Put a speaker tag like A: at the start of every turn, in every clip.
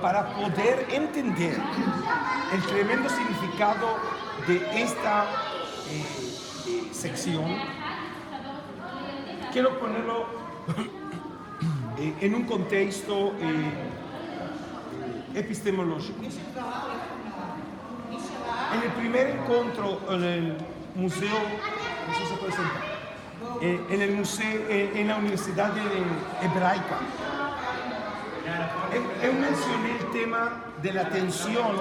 A: Para poder entender el tremendo significado de esta sección, quiero ponerlo en un contexto epistemológico. En el primer encuentro en el museo, no sé si se puede sentar, en el museo, en la Universidad Hebraica, yo mencioné el tema de la tensión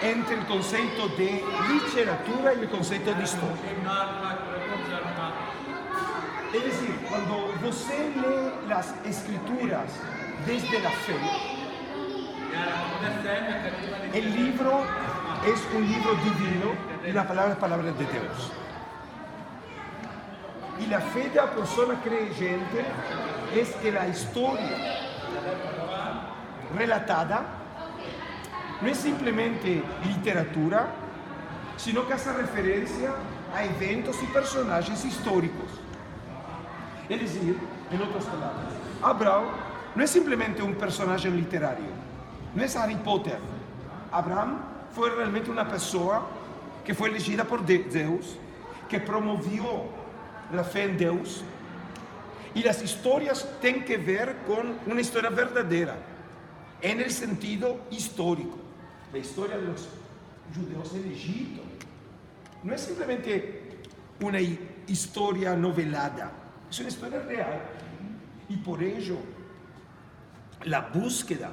A: entre el concepto de literatura y el concepto de historia. Es decir, cuando usted lee las escrituras desde la fe, el libro es un libro divino y la palabra es palabra de Dios. Y la fe de la persona creyente es que la historia relatada no es simplemente literatura, sino que hace referencia a eventos y personajes históricos. Es decir, en otras palabras, Abraham no es simplemente un personaje literario, no es Harry Potter. Abraham fue realmente una persona que fue elegida por Dios, que promovió la fe en Dios. Y las historias tienen que ver con una historia verdadera, en el sentido histórico. La historia de los judíos en Egipto no es simplemente una historia novelada, es una historia real. Y por ello, la búsqueda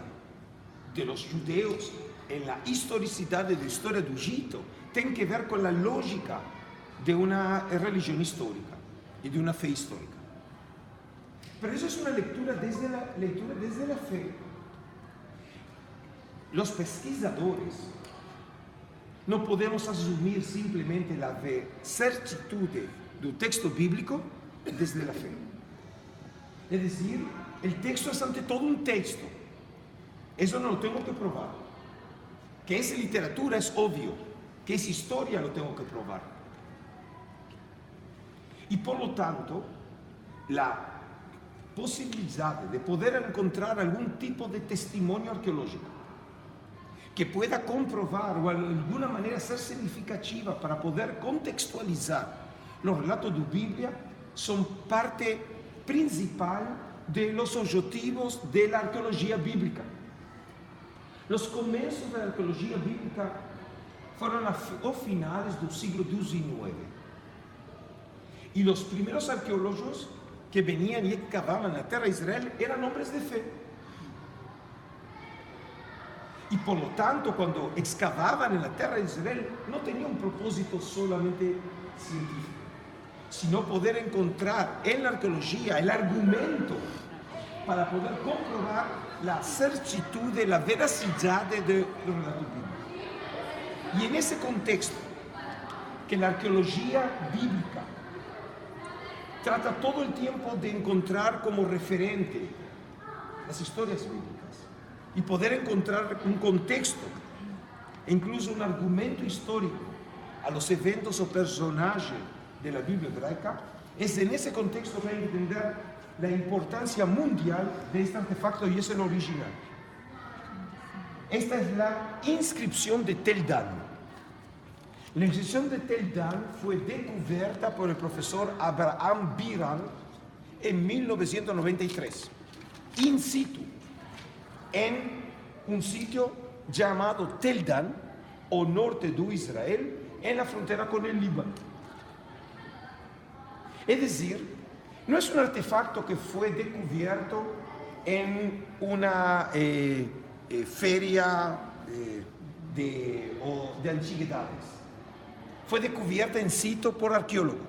A: de los judíos en la historicidad de la historia de Egipto tiene que ver con la lógica de una religión histórica y de una fe histórica. Pero eso es una lectura desde la fe. Los pesquisadores no podemos asumir simplemente la certitude de un texto bíblico desde la fe. Es decir, el texto es ante todo un texto. Eso no lo tengo que probar. Que es literatura es obvio. Que es historia lo tengo que probar. Y por lo tanto, la posibilidad de poder encontrar algún tipo de testimonio arqueológico que pueda comprobar o de alguna manera ser significativa para poder contextualizar los relatos de la Biblia son parte principal de los objetivos de la arqueología bíblica. Los comienzos de la arqueología bíblica fueron a finales del siglo XIX. Y los primeros arqueólogos que venían y excavaban la tierra de Israel eran hombres de fe. Y por lo tanto, cuando excavaban en la tierra de Israel, no tenían un propósito solamente científico, sino poder encontrar en la arqueología el argumento para poder comprobar la certitud de la veracidad de los relatos bíblicos. Y en ese contexto, que la arqueología bíblica trata todo el tiempo de encontrar como referente las historias bíblicas y poder encontrar un contexto e incluso un argumento histórico a los eventos o personajes de la Biblia hebraica. Es en ese contexto que hay que entender la importancia mundial de este artefacto, y es el original. Esta es la inscripción de Tel Dan. La inscripción de Tel Dan fue descubierta por el profesor Abraham Biran en 1993, in situ, en un sitio llamado Tel Dan, o norte de Israel, en la frontera con el Líbano. Es decir, no es un artefacto que fue descubierto en una feria de antigüedades. Fue descubierta en situ por arqueólogos,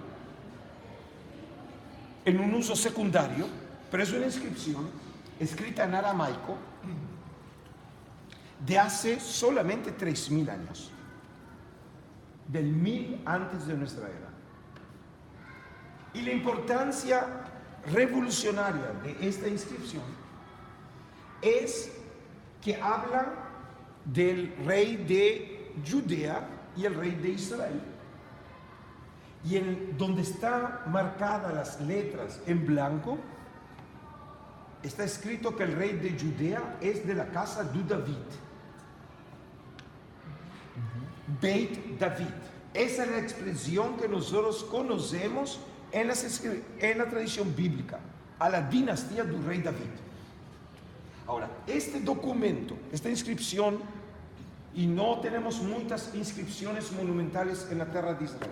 A: en un uso secundario, pero es una inscripción escrita en aramaico de hace solamente 3000 años, del 1000 antes de nuestra era. Y la importancia revolucionaria de esta inscripción es que habla del rey de Judea y el rey de Israel. Y donde está marcadas las letras en blanco, está escrito que el rey de Judea es de la casa de David. Beit David. Esa es la expresión que nosotros conocemos en la tradición bíblica, a la dinastía del rey David. Ahora, este documento, esta inscripción, y no tenemos muchas inscripciones monumentales en la tierra de Israel,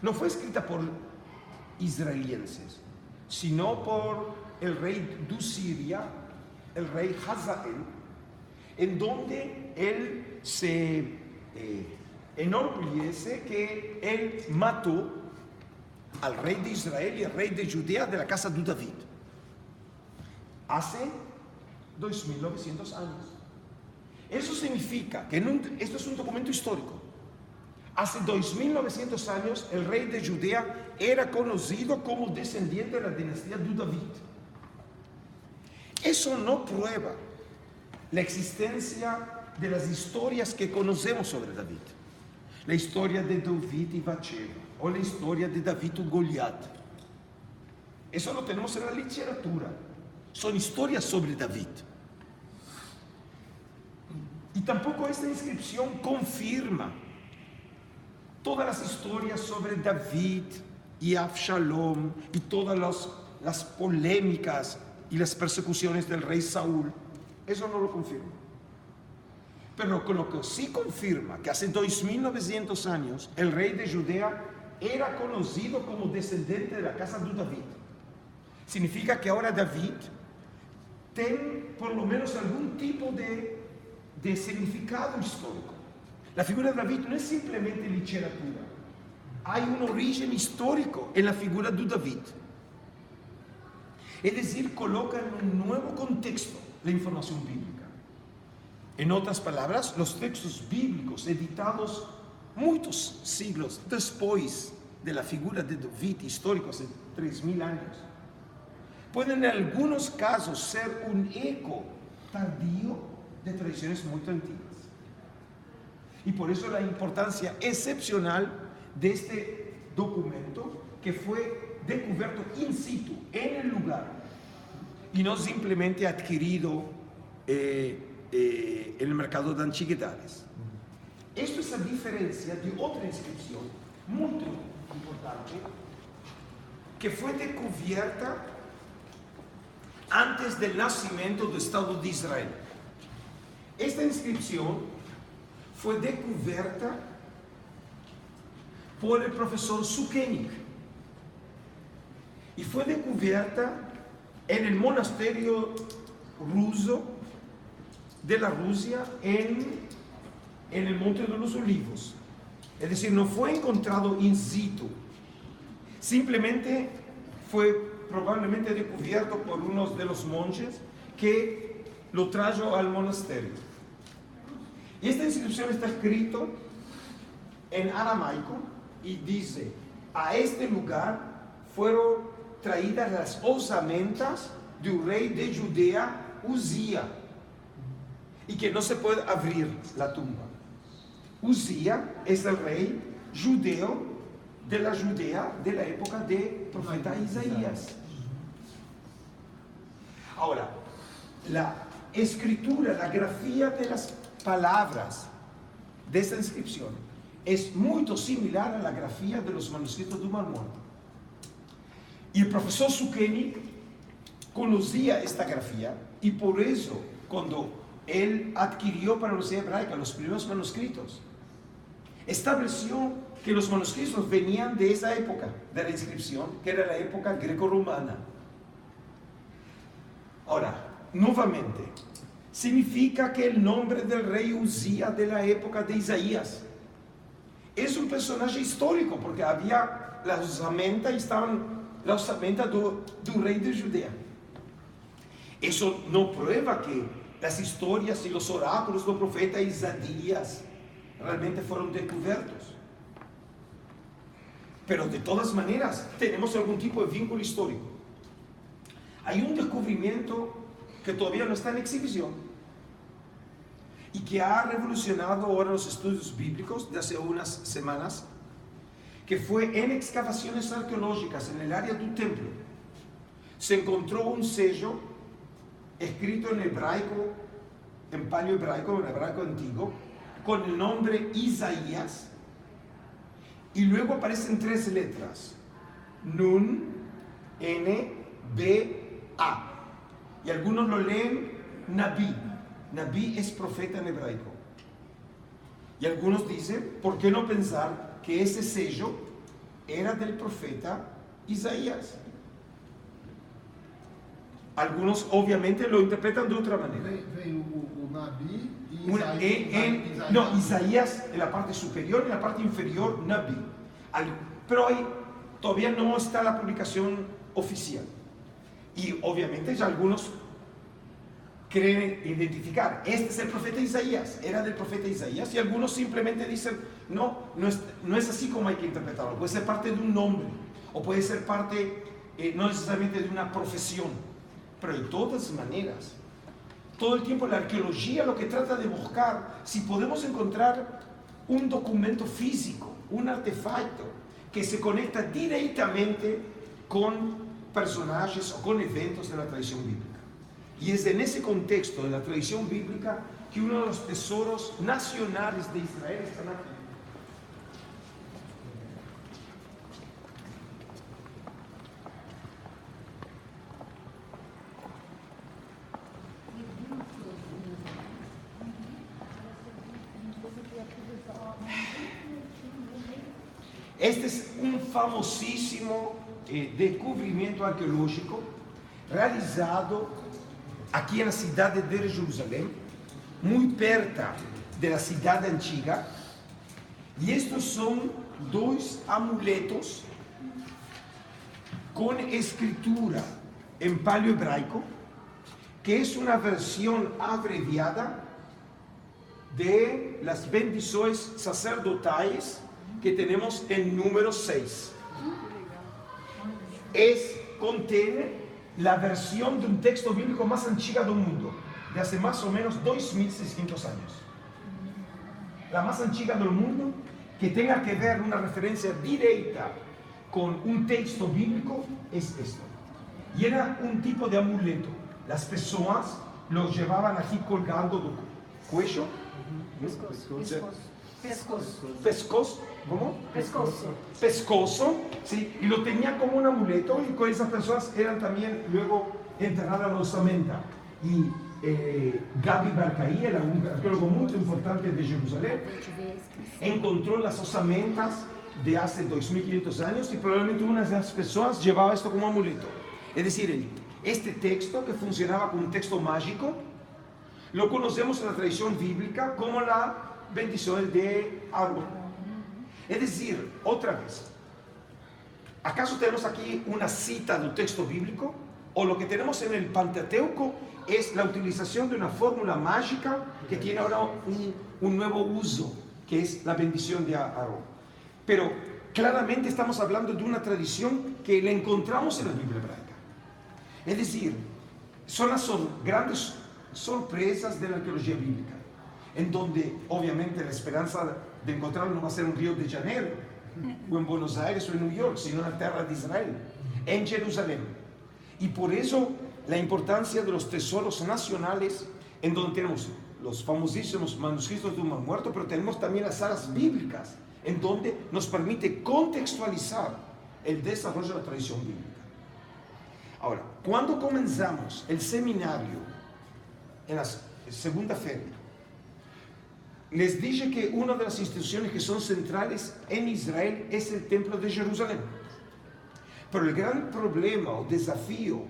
A: no fue escrita por israelienses, sino por el rey de Siria, el rey Hazael, en donde él se enorgullece que él mató al rey de Israel y al rey de Judea de la casa de David hace 2900 años. Eso significa que esto es un documento histórico. Hace 2900 años el rey de Judea era conocido como descendiente de la dinastía de David. Eso no prueba la existencia de las historias que conocemos sobre David. La historia de David y Bathsheba, o la historia de David y Goliat. Eso lo tenemos en la literatura. Son historias sobre David. Y tampoco esta inscripción confirma todas las historias sobre David y Absalom y todas las polémicas y las persecuciones del rey Saúl. Eso no lo confirma. Pero con lo que sí confirma que hace 2900 años el rey de Judea era conocido como descendiente de la casa de David. Significa que ahora David tiene por lo menos algún tipo de significado histórico. La figura de David no es simplemente literatura. Hay un origen histórico en la figura de David. Es decir, coloca en un nuevo contexto la información bíblica. En otras palabras, los textos bíblicos editados muchos siglos después de la figura de David histórico, hace 3000 años, pueden en algunos casos ser un eco tardío de tradiciones muy antiguas. Y por eso la importancia excepcional de este documento que fue descubierto in situ, en el lugar, y no simplemente adquirido en el mercado de antigüedades. Esto es a diferencia de otra inscripción muy importante que fue descubierta antes del nacimiento del Estado de Israel. Esta inscripción fue descubierta por el profesor Sukenik y fue descubierta en el monasterio ruso de la Rusia en el Monte de los Olivos. Es decir, no fue encontrado in situ, simplemente fue probablemente descubierto por uno de los monjes que lo trajo al monasterio. Y esta inscripción está escrito en aramaico y dice: a este lugar fueron traídas las osamentas de un rey de Judea, Uzía, y que no se puede abrir la tumba. Uzía es el rey judeo de la Judea de la época del profeta Isaías. Ahora, la escritura, la grafía de las palabras de esta inscripción es muy similar a la grafía de los manuscritos de Mar Muerto. Y el profesor Sukenik conocía esta grafía y por eso cuando él adquirió para la Universidad Hebraica los primeros manuscritos, estableció que los manuscritos venían de esa época de la inscripción, que era la época greco-romana. Ahora, nuevamente, significa que el nombre del rey Uzía de la época de Isaías es un personaje histórico, porque había la osamenta y estaban la osamenta del rey de Judea. Eso no prueba que las historias y los oráculos del profeta Isaías realmente fueron descubiertos. Pero de todas maneras, tenemos algún tipo de vínculo histórico. Hay un descubrimiento que todavía no está en exhibición y que ha revolucionado ahora los estudios bíblicos de hace unas semanas, que fue en excavaciones arqueológicas en el área del templo, se encontró un sello escrito en hebraico, en paleohebraico, en hebraico antiguo, con el nombre Isaías, y luego aparecen 3 letras, Nun, N, B, A, y algunos lo leen Nabi. Nabi es profeta en hebraico. Y algunos dicen, ¿por qué no pensar que ese sello era del profeta Isaías? Algunos obviamente lo interpretan de otra manera.
B: Veio o Nabi e Isaías.
A: No, Isaías en la parte superior y en la parte inferior Nabi. Pero ahí todavía no está la publicación oficial. Y obviamente ya algunos creen identificar, este es el profeta Isaías, era del profeta Isaías, y algunos simplemente dicen, no es así como hay que interpretarlo, puede ser parte de un nombre, o puede ser parte, no necesariamente de una profesión, pero de todas maneras, todo el tiempo la arqueología lo que trata de buscar, si podemos encontrar un documento físico, un artefacto, que se conecta directamente con personajes o con eventos de la tradición bíblica. Y es en ese contexto de la tradición bíblica que uno de los tesoros nacionales de Israel están aquí. Este es un famosísimo descubrimiento arqueológico realizado aquí en la ciudad de Jerusalén, muy cerca de la ciudad antigua. Y estos son 2 amuletos con escritura en paleohebraico, que es una versión abreviada de las bendiciones sacerdotales que tenemos en número 6. Contiene la versión de un texto bíblico más antigua del mundo, de hace más o menos 2600 años. La más antigua del mundo que tenga que ver una referencia directa con un texto bíblico es esto. Y era un tipo de amuleto. Las personas lo llevaban aquí colgando del cuello. Pescozo. ¿Cómo? Pescozo, ¿sí? Y lo tenían como un amuleto, y con esas personas eran también luego enterradas en la osamenta. Y Gabi Barcaí, era un arqueólogo muy importante de Jerusalén, encontró las osamentas de hace 2500 años, y probablemente una de las personas llevaba esto como amuleto. Es decir, este texto, que funcionaba como un texto mágico, lo conocemos en la tradición bíblica como la bendición de Aarón. Es decir, otra vez, ¿acaso tenemos aquí una cita del texto bíblico? ¿O lo que tenemos en el Pentateuco es la utilización de una fórmula mágica que tiene ahora un nuevo uso, que es la bendición de Aarón? Pero claramente estamos hablando de una tradición que la encontramos en la Biblia hebraica. Es decir, son las grandes sorpresas de la arqueología bíblica, en donde obviamente la esperanza de encontrarlo no va a ser en Río de Janeiro, o en Buenos Aires o en New York, sino en la tierra de Israel, en Jerusalén. Y por eso la importancia de los tesoros nacionales, en donde tenemos los famosísimos manuscritos de un Mar Muerto, pero tenemos también las salas bíblicas, en donde nos permite contextualizar el desarrollo de la tradición bíblica. Ahora, cuando comenzamos el seminario en la segunda feria, les dije que una de las instituciones que son centrales en Israel es el Templo de Jerusalén. Pero el gran problema o desafío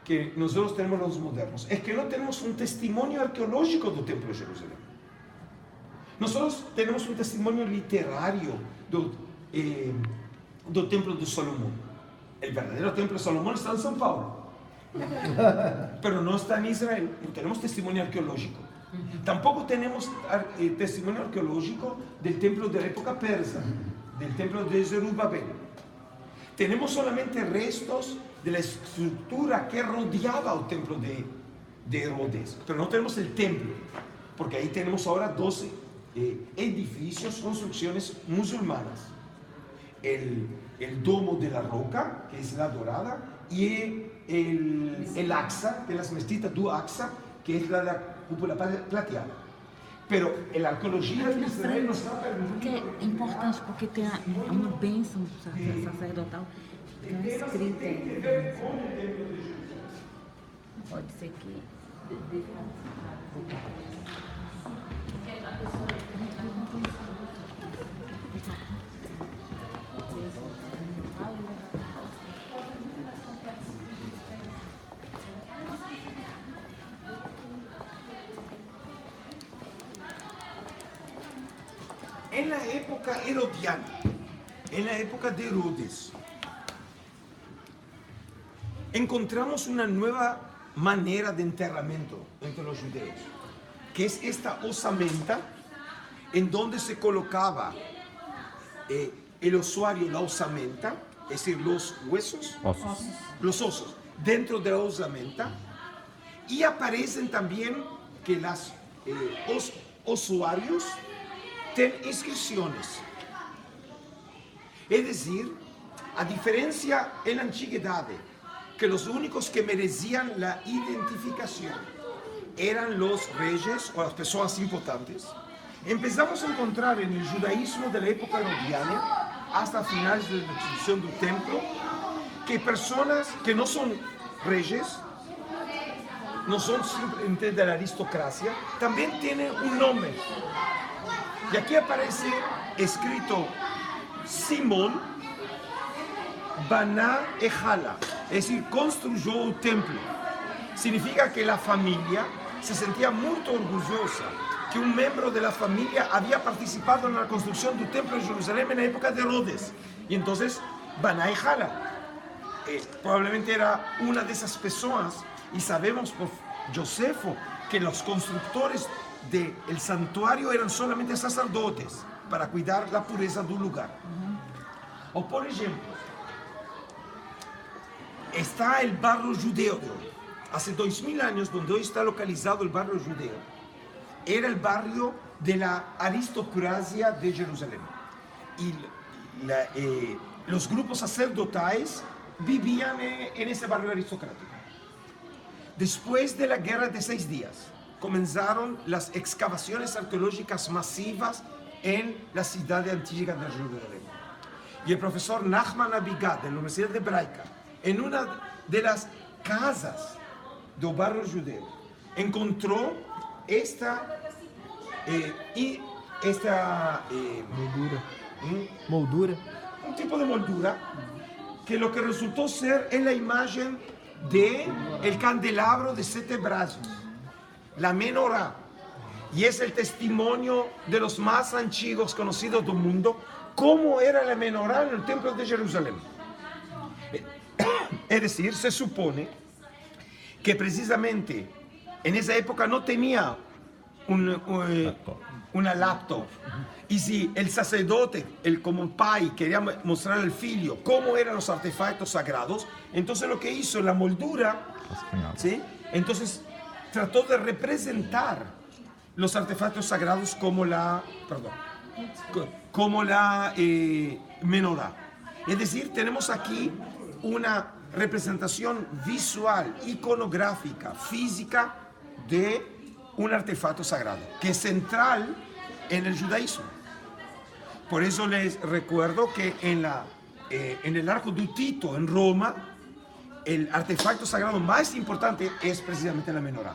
A: que nosotros tenemos los modernos es que no tenemos un testimonio arqueológico del Templo de Jerusalén. Nosotros tenemos un testimonio literario del Templo de Salomón. El verdadero Templo de Salomón está en São Paulo, pero no está en Israel. No tenemos testimonio arqueológico. Tampoco tenemos testimonio arqueológico del templo de la época persa, del templo de Zerubabel. Tenemos solamente restos de la estructura que rodeaba el templo de Herodes, pero no tenemos el templo, porque ahí tenemos ahora 12 edificios, construcciones musulmanas. el domo de la roca, que es la dorada, y el axa, de las mezquitas do axa, que es la cúpula plateada. Pero la arqueologia de Israel nos está permitiendo...
C: Que é importante, porque tem uma bênção sacerdotal que é escrita aí. Pode ser que...
A: En la época herodiana, en la época de Herodes, encontramos una nueva manera de enterramiento entre los judeos, que es esta osamenta en donde se colocaba el usuario, la osamenta, es decir, los huesos, los osos, dentro de la osamenta, y aparecen también que los usuarios tienen inscripciones. Es decir, a diferencia en la antigüedad, que los únicos que merecían la identificación eran los reyes o las personas importantes, empezamos a encontrar en el judaísmo de la época herodiana, hasta finales de la destrucción del templo, que personas que no son reyes, no son simplemente de la aristocracia, también tienen un nombre. Y aquí aparece escrito Simón Baná Ejala, es decir, construyó el templo. Significa que la familia se sentía muy orgullosa que un miembro de la familia había participado en la construcción del templo de Jerusalén en la época de Herodes. Y entonces Baná Ejala probablemente era una de esas personas, y sabemos por Josefo que los constructores del santuario eran solamente sacerdotes para cuidar la pureza del lugar. O por ejemplo, está el barrio judeo de hoy. Hace 2000 años, donde hoy está localizado el barrio judeo, era el barrio de la aristocracia de Jerusalén. Y los grupos sacerdotales vivían en ese barrio aristocrático. Después de la Guerra de 6 Días, comenzaron las excavaciones arqueológicas masivas en la ciudad antigua de Jerusalén. Y el profesor Nachman Abigad, de la Universidad Hebraica, en una de las casas del barrio judeo, encontró esta
D: Moldura.
A: un tipo de moldura que lo que resultó ser es la imagen de el candelabro de 7 brazos, la menorá, y es el testimonio de los más antiguos conocidos del mundo cómo era la menorá en el templo de Jerusalén. Es decir, se supone que precisamente en esa época no tenía una laptop, y si el sacerdote, como pai, quería mostrar al figlio cómo eran los artefactos sagrados, entonces lo que hizo la moldura, ¿sí? Entonces trató de representar los artefactos sagrados como la menorá. Es decir, tenemos aquí una representación visual, iconográfica, física de un artefacto sagrado, que es central en el judaísmo. Por eso les recuerdo que en el arco de Tito, en Roma, el artefacto sagrado más importante es precisamente la menorá,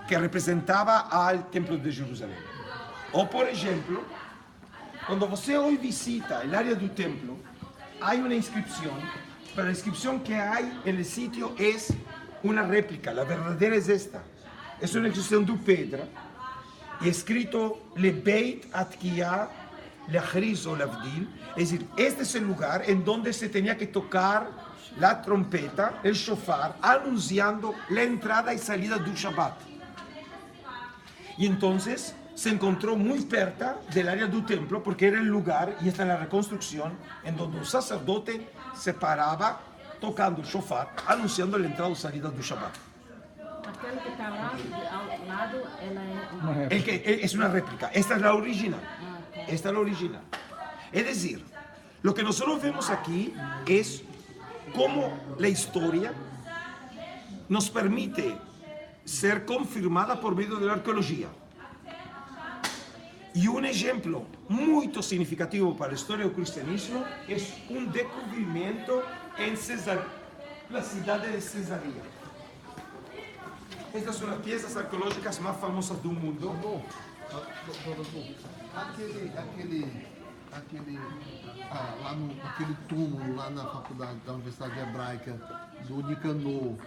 A: que representaba al templo de Jerusalén. O por ejemplo, cuando usted hoy visita el área del templo, hay una inscripción, pero la inscripción que hay en el sitio es una réplica, la verdadera es esta. Es una inscripción de piedra y escrito Le Beit Atkiya Leachriz o Lavdil, es decir, este es el lugar en donde se tenía que tocar la trompeta, el shofar, anunciando la entrada y salida del Shabbat. Y entonces se encontró muy cerca del área del templo porque era el lugar, y esta es la reconstrucción, en donde un sacerdote se paraba tocando el shofar, anunciando la entrada y salida del Shabbat.
C: Aquela que está lá ao lado, ela é
A: Es una réplica. Esta es la original. Esta es la original. Es decir, Lo que nosotros vemos aquí es cómo la historia nos permite ser confirmada por medio de la arqueología. Y un ejemplo muy significativo para la historia del cristianismo es un descubrimiento en la ciudad de Cesarea. Estas son las piezas arqueológicas más famosas del mundo.
B: Aquele túmulo lá na faculdade da Universidade Hebraica do Nicanor,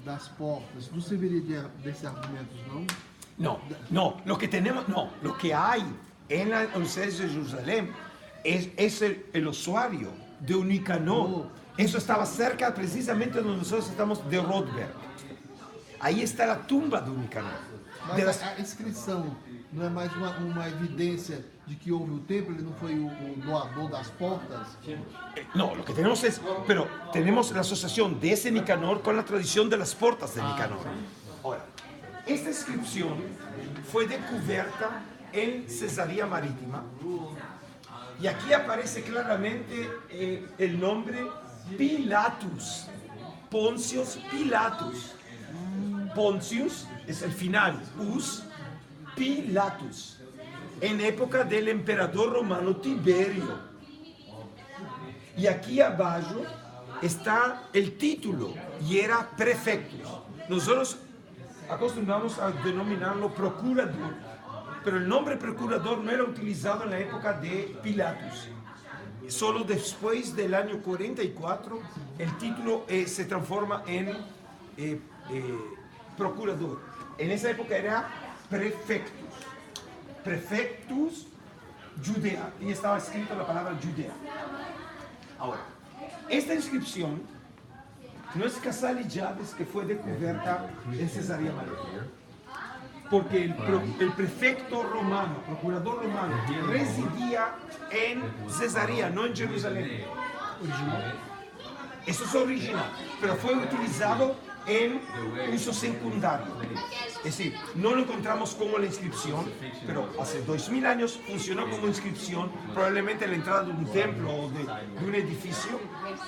B: das portas, não serviria desses argumentos, não?
A: No, lo que tenemos, no, lo que hay en la Universidad de Jerusalén es el ossuario de un Nicanor. Eso estaba cerca precisamente donde nosotros estamos de Rodberg. Ahí está la tumba de un Nicanor.
B: Mas a inscrição não é mais uma evidência de que houve o templo, ele não foi o doador das portas?
A: No, lo que tenemos es, pero tenemos la asociación de ese Nicanor con la tradición de las puertas de Nicanor. Ahora, esta inscripción fue descubierta en Cesarea Marítima y aquí aparece claramente el nombre Pilatus, Poncius Pilatus. Poncius es el final, Pilatus, en época del emperador romano Tiberio. Y aquí abajo está el título y era prefectus. Nosotros acostumbramos a denominarlo procurador, pero el nombre procurador no era utilizado en la época de Pilatus. Solo después del año 44 el título se transforma en procurador. En esa época era prefectus. Prefectus Judea. Y estaba escrita la palabra Judea. Ahora, esta inscripción no es casualidades que fue descubierta en Cesarea Marítima. Porque el prefecto romano, procurador romano, residía en Cesarea, no en Jerusalén. Eso es original, pero fue utilizado en uso secundario. Es decir, no lo encontramos como la inscripción, pero hace 2000 años funcionó como inscripción, probablemente en la entrada de un templo o de un edificio,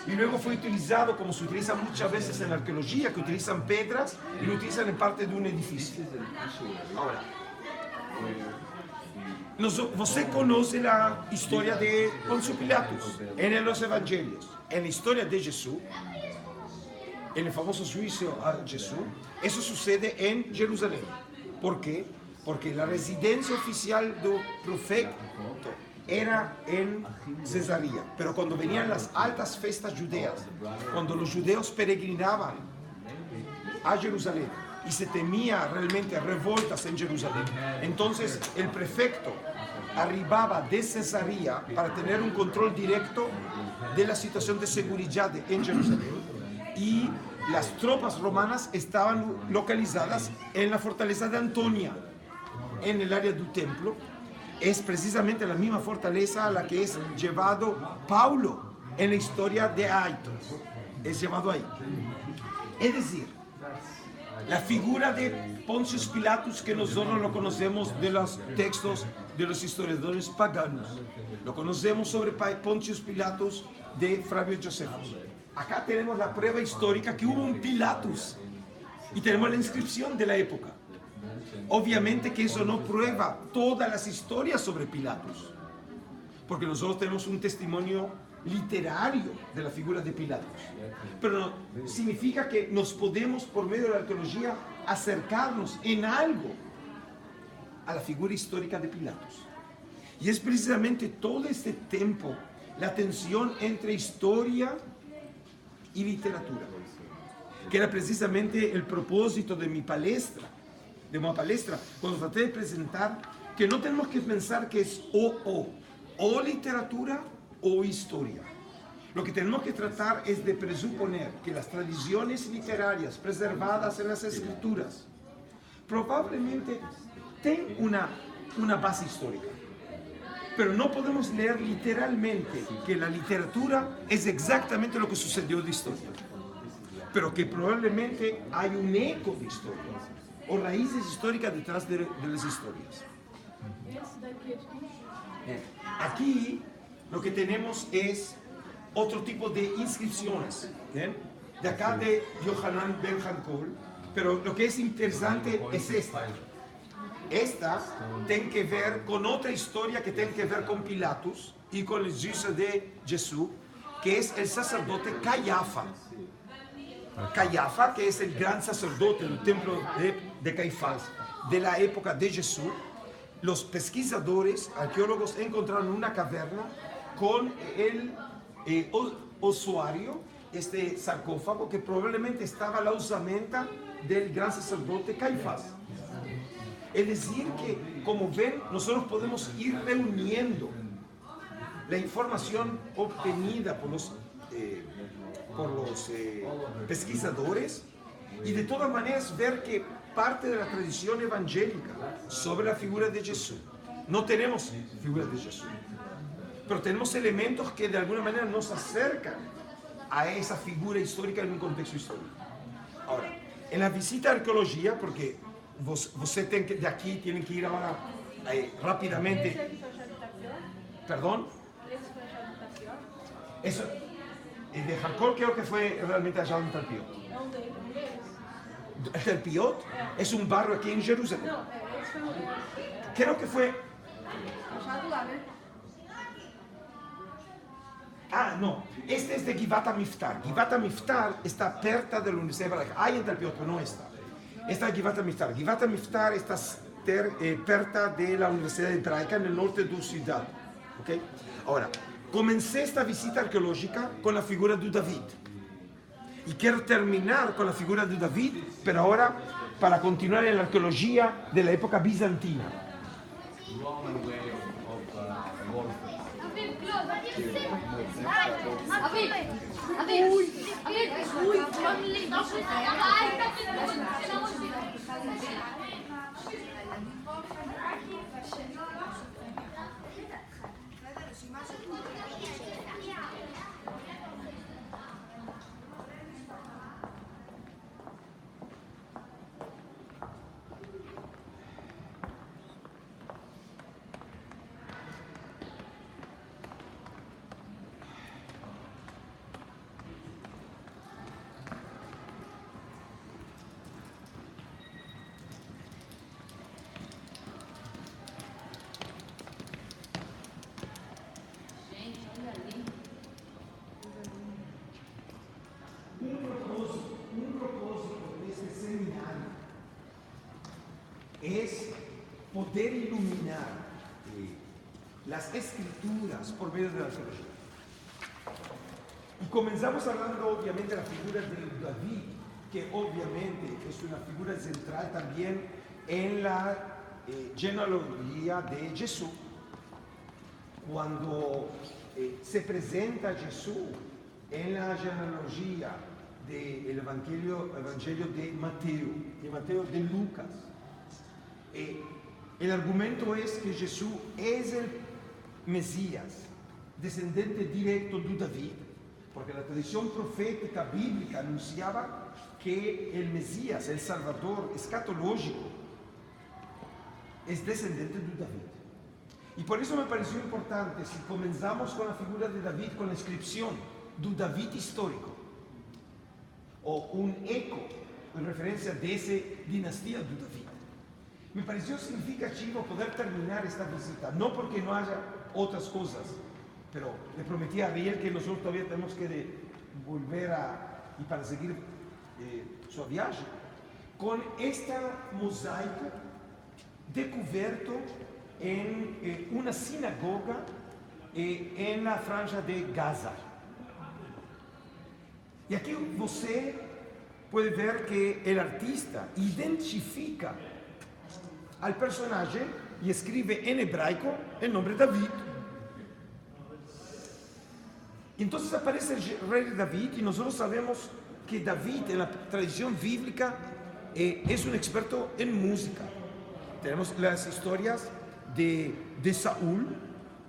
A: y luego fue utilizado como se utiliza muchas veces en la arqueología, que utilizan piedras y lo utilizan en parte de un edificio. Ahora, você conoce la historia de Poncio Pilatus en los evangelios. En la historia de Jesús, en el famoso juicio a Jesús, eso sucede en Jerusalén. ¿Por qué? Porque la residencia oficial del profeta era en Cesarea. Pero cuando venían las altas fiestas judeas, cuando los judeos peregrinaban a Jerusalén y se temía realmente revoltas en Jerusalén, entonces el prefecto arribaba de Cesarea para tener un control directo de la situación de seguridad en Jerusalén. Y las tropas romanas estaban localizadas en la fortaleza de Antonia, en el área del templo. Es precisamente la misma fortaleza a la que es llevado Paulo en la historia de Athos. Es llevado ahí. Es decir, la figura de Pontius Pilatus que nosotros lo conocemos de los textos de los historiadores paganos. Lo conocemos sobre Pontius Pilatus de Flavio Josephus. Acá tenemos la prueba histórica que hubo un Pilatus y tenemos la inscripción de la época. Obviamente que eso no prueba todas las historias sobre Pilatus, porque nosotros tenemos un testimonio literario de la figura de Pilatus, pero significa que nos podemos por medio de la arqueología acercarnos en algo a la figura histórica de Pilatus. Y es precisamente todo este tiempo la tensión entre historia y literatura, que era precisamente el propósito de mi palestra, cuando traté de presentar que no tenemos que pensar que es o literatura o historia. Lo que tenemos que tratar es de presuponer que las tradiciones literarias preservadas en las escrituras probablemente tienen una base histórica. Pero no podemos leer literalmente que la literatura es exactamente lo que sucedió de historia, pero que probablemente hay un eco de historia o raíces históricas detrás de las historias. Aquí lo que tenemos es otro tipo de inscripciones, ¿bien? De acá de Yohanan Ben Hankol, pero lo que es interesante es esta. Esta tiene que ver con otra historia que tiene que ver con Pilatos y con el juicio de Jesús, que es el sacerdote Cayafa. Cayafa, que es el gran sacerdote del templo de Caifás de la época de Jesús. Los pesquisadores, arqueólogos, encontraron una caverna con el ossuario, este sarcófago, que probablemente estaba la osamenta del gran sacerdote Caifás. Es decir, que como ven, nosotros podemos ir reuniendo la información obtenida por los pesquisadores y de todas maneras ver que parte de la tradición evangélica sobre la figura de Jesús. No tenemos figura de Jesús, pero tenemos elementos que de alguna manera nos acercan a esa figura histórica en un contexto histórico. Ahora, en la visita a arqueología, porque você tem que, de aquí tienen que ir ahora rápidamente. ¿Perdón? Eso, el de Jacob creo que fue realmente hallado en Talpiot. El Talpiot es un barrio aquí en Jerusalén. Creo que fue... Ah, no, este es de Givat HaMiftar. Givat HaMiftar está perto de la Universidad Hebraica. Hay en Talpiot, pero no está. Esta es Givat HaMiftar. Givat HaMiftar está perto de la Universidad Hebraica en el norte de la ciudad. ¿Okay? Ahora, comencé esta visita arqueológica con la figura de David. Y quiero terminar con la figura de David, pero ahora para continuar en la arqueología de la época bizantina. Es poder iluminar las escrituras por medio de la arqueología. Y comenzamos hablando obviamente de la figura de David, que obviamente es una figura central también en la genealogía de Jesús. Cuando se presenta Jesús en la genealogía del Evangelio de Mateo, de Lucas, el argumento es que Jesús es el Mesías, descendente directo de David, porque la tradición profética bíblica anunciaba que el Mesías, el Salvador escatológico, es descendente de David. Y por eso me pareció importante, si comenzamos con la figura de David, con la inscripción de David histórico, o un eco en referencia de esa dinastía de David. Me pareció significativo poder terminar esta visita, no porque no haya otras cosas, pero le prometí a Ariel que nosotros todavía tenemos que volver y para seguir su viaje, con esta mosaico descubierto en una sinagoga en la franja de Gaza. Y aquí você puede ver que el artista identifica al personaje y escribe en hebraico el nombre David. Y entonces aparece el rey David y nosotros sabemos que David en la tradición bíblica es un experto en música. Tenemos las historias de Saúl,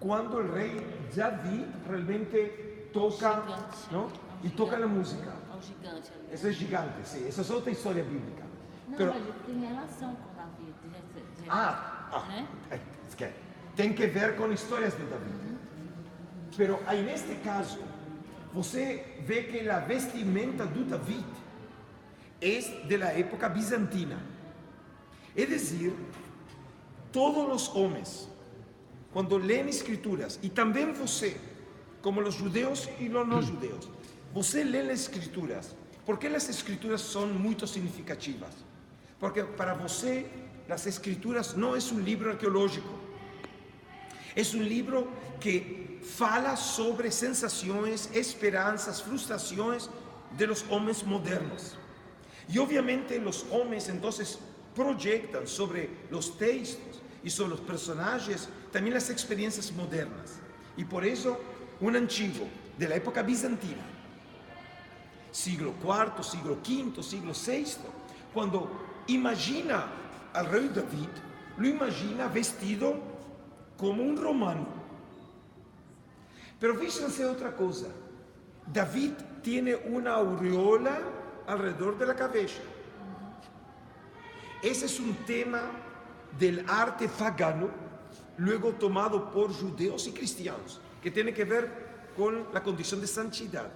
A: cuando el rey David realmente toca, ¿no? Y toca la música. Ese es gigante, sí, esa es otra historia bíblica.
C: Não,
A: Pero,
C: ele tem relação com Davi. Né?
A: es que tiene que ver con historias de David. Pero en este caso, você vê que a vestimenta do David é da época bizantina. É dizer, todos os homens, quando leem escrituras, e também você, como os judeus e os não judeus, você lê as escrituras. ¿Por qué las escrituras son muy significativas? Porque para você, las escrituras no es un libro arqueológico. Es un libro que fala sobre sensaciones, esperanzas, frustraciones de los hombres modernos. Y obviamente los hombres entonces proyectan sobre los textos y sobre los personajes también las experiencias modernas. Y por eso un antiguo de la época bizantina, siglo IV, siglo V, siglo VI, cuando imagina al rey David, lo imagina vestido como un romano. Pero fíjense otra cosa, David tiene una aureola alrededor de la cabeza. Ese es un tema del arte pagano, luego tomado por judeos y cristianos, que tiene que ver con la condición de santidad.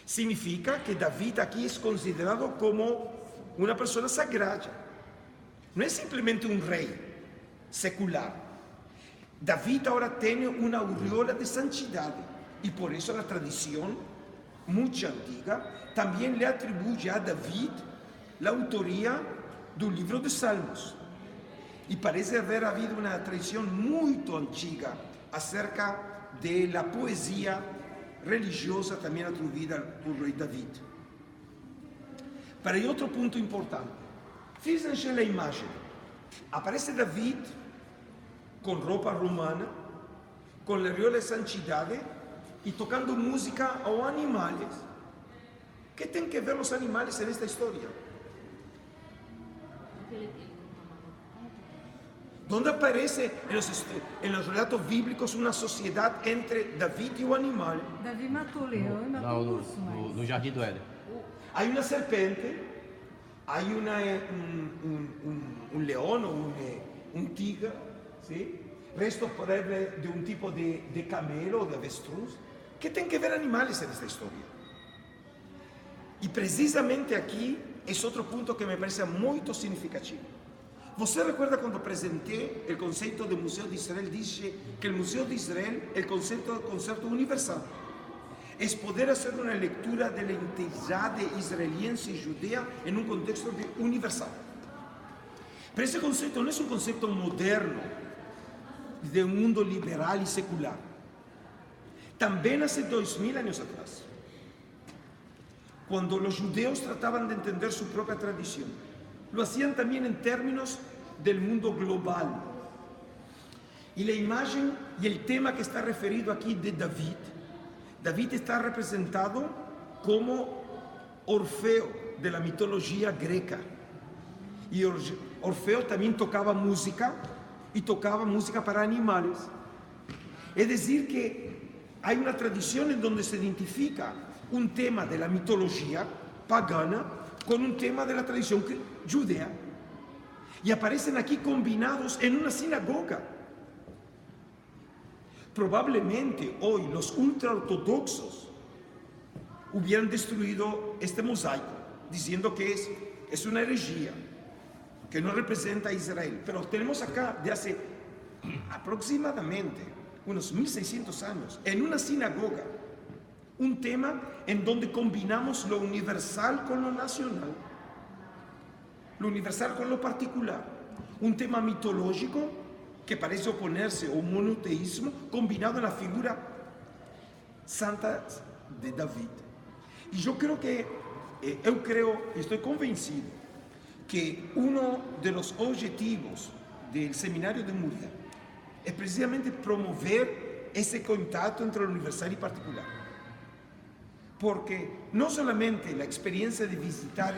A: Significa que David aquí es considerado como una persona sagrada. No es simplemente un rey secular. David ahora tiene una aureola de santidad y por eso la tradición, muy antigua, también le atribuye a David la autoría del libro de Salmos. Y parece haber habido una tradición muy antigua acerca de la poesía religiosa también atribuida al rey David. Pero hay otro punto importante. Fíjense en la imagen. Aparece David con ropa romana, con la aureola de santidad y tocando música a animales. ¿Qué tienen que ver los animales en esta historia? ¿Dónde aparece en los relatos bíblicos una sociedad entre David y un animal?
D: Davi matou o leão e matou o urso, mas...
E: No Jardim do Éden.
A: Hay una serpiente, hay un león o un tigre, ¿sí? Restos por ejemplo de un tipo de camelo o de avestruz. ¿Qué tienen que ver animales en esta historia? Y precisamente aquí es otro punto que me parece muy significativo. Você recuerda cuando presenté el concepto del Museo de Israel? Dije que el Museo de Israel, el concepto universal, es poder hacer una lectura de la integridad israeliense y judea en un contexto universal. Pero ese concepto no es un concepto moderno de un mundo liberal y secular. También hace 2000 años atrás, cuando los judeos trataban de entender su propia tradición, lo hacían también en términos del mundo global. Y la imagen y el tema que está referido aquí de David, David está representado como Orfeo de la mitología greca. Y Orfeo también tocaba música y tocaba música para animales. Es decir que hay una tradición en donde se identifica un tema de la mitología pagana con un tema de la tradición judea, y aparecen aquí combinados en una sinagoga. Probablemente hoy los ultraortodoxos hubieran destruido este mosaico, diciendo que es una herejía, que no representa a Israel. Pero tenemos acá, de hace aproximadamente unos 1600 años, en una sinagoga, un tema en donde combinamos lo universal con lo nacional, lo universal con lo particular, un tema mitológico que parece oponerse a un monoteísmo combinado en la figura santa de David. Y yo creo que, y estoy convencido, que uno de los objetivos del seminario de Murcia es precisamente promover ese contacto entre lo universal y particular. Porque no solamente la experiencia de visitar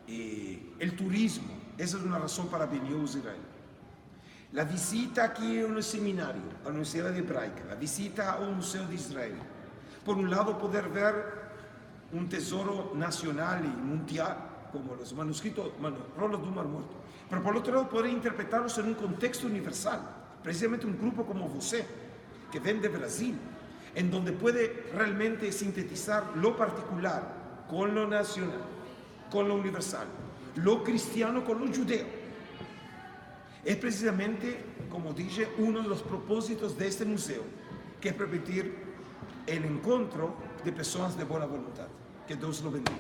A: el turismo, esa es una razón para venir a Israel. La visita aquí a un seminario, a la Universidad Hebraica, la visita a un museo de Israel. Por un lado, poder ver un tesoro nacional y mundial, como los manuscritos, rolos de un Mar Muerto. Pero por otro lado, poder interpretarlos en un contexto universal. Precisamente un grupo como você, que viene de Brasil, en donde puede realmente sintetizar lo particular con lo nacional, con lo universal, lo cristiano con lo judeo. Es precisamente, como dije, uno de los propósitos de este museo, que es permitir el encuentro de personas de buena voluntad. Que Dios lo bendiga.